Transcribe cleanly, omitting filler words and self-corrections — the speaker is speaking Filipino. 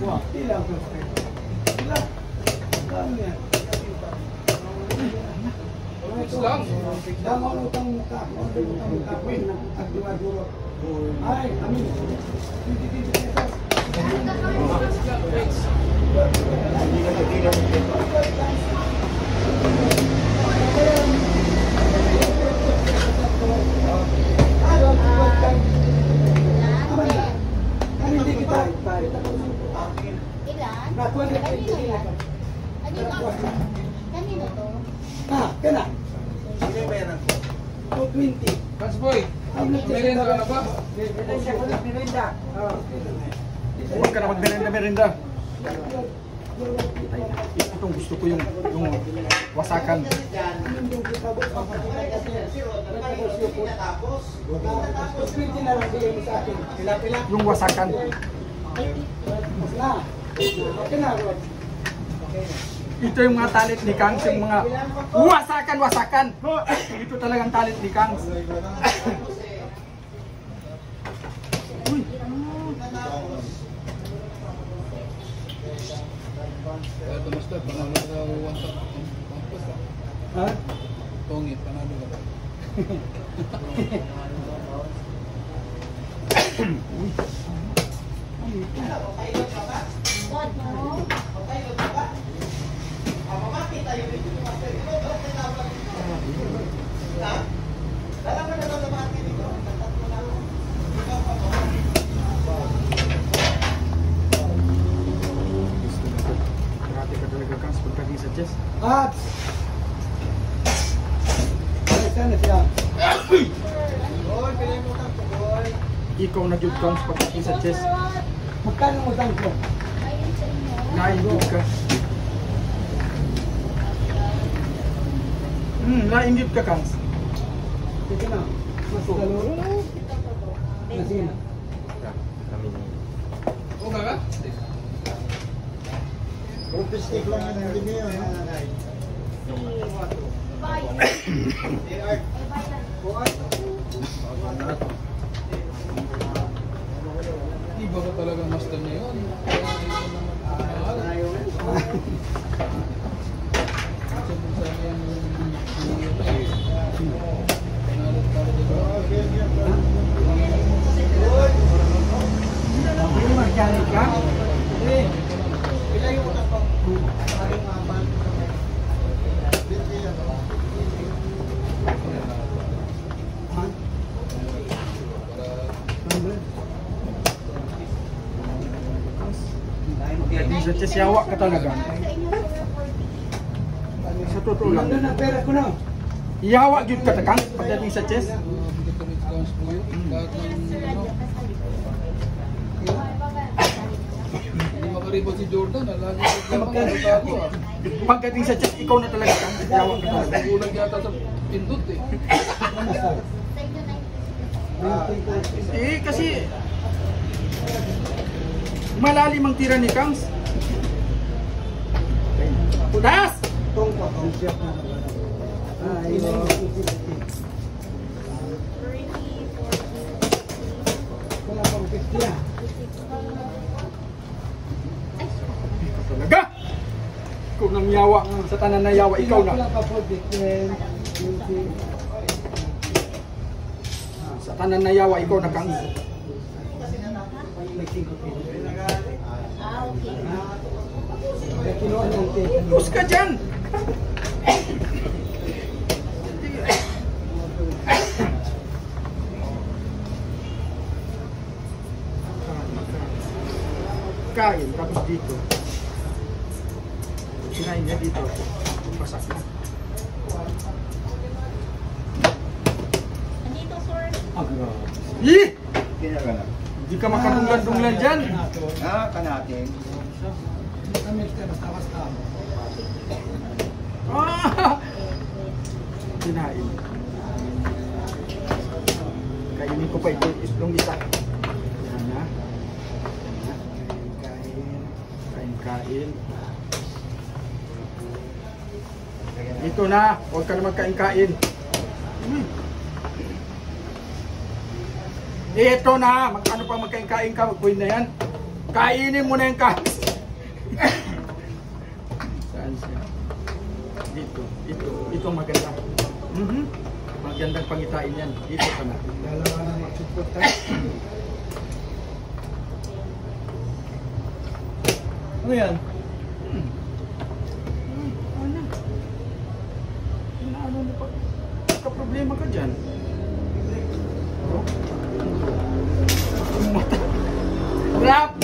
Ilang ko. Ilang. Kami yan. Islam. Dama mo itong mukha. Ay, amin. Kanino to? Ah, kena. Sino yung bayaran ko? 220. Kans boy, merenda ka na ba? Merenda. Huwag ka na magmerenda-merenda. Itong gusto ko yung wasakan. Yung wasakan. Ito yung mga talit ni Kang, yung mga wasakan. Ito talagang talit ni Kang. Ito master, panalo sa one shot. Ha? Tongit, panalo ka. What mo? Karate ka talaga Kang pagdating sa chess. At sana siya. Ikaw na jud Kang pagdating sa chess. Magkano mo ko? Ayun sa inyo. Lain jud ka. Lain jud ka Kang. Sige na. Mas dalo. Sige na. O ka? Stick lang ang hindi niyo. Iba ka talaga master na yun. Ini mechanic ka? Eh. Pagdating sa chess yawa ka talaga. Sa totoo lang. Nandun ang pera ko na. Yawa jud ka Kang pagdating sa chess. Counts po yun. Lahat ng hindi makaribot si Jordan. Lagi naglaman. Pagdating sa chess ikaw na talaga Kang. Yawa ka talaga. Nagulag yata sa pindot eh. Eh kasi malalim ang tira ni Kang. Putas! Tong pa ang siya na. Ah, ini. Wala pang 50 na. Talaga! Ikaw nang yawa sa tanan na yawa ikaw na. Wala pa po different. Sa tanan na yawa ikaw na Kang. Ah, okay. Kinuha ng tape. Lus ka dyan! Kain, tapos dito. Sinain niya dito. Basak na. Andito, sir. Ih! Kinagana. Hindi ka makadunglan-dunglan dyan. Ah, kanating. Kami ka basta-basta. Ah! Kinain. Kainin ko pa ito yung isa. Yan na. Kain. Ito na. Huwag ka na magkain-kain. Ito na. Ano pa magkain-kain ka? Magkuhin na yan. Kainin mo na yung kansi. Saan siya? Dito. Ito ang maganda. Magandang pangitain yan. Dito ka na. Dalawa na magsupot tayo. Ano yan? Ano? Ano na pa? Problema ka dyan. Rap!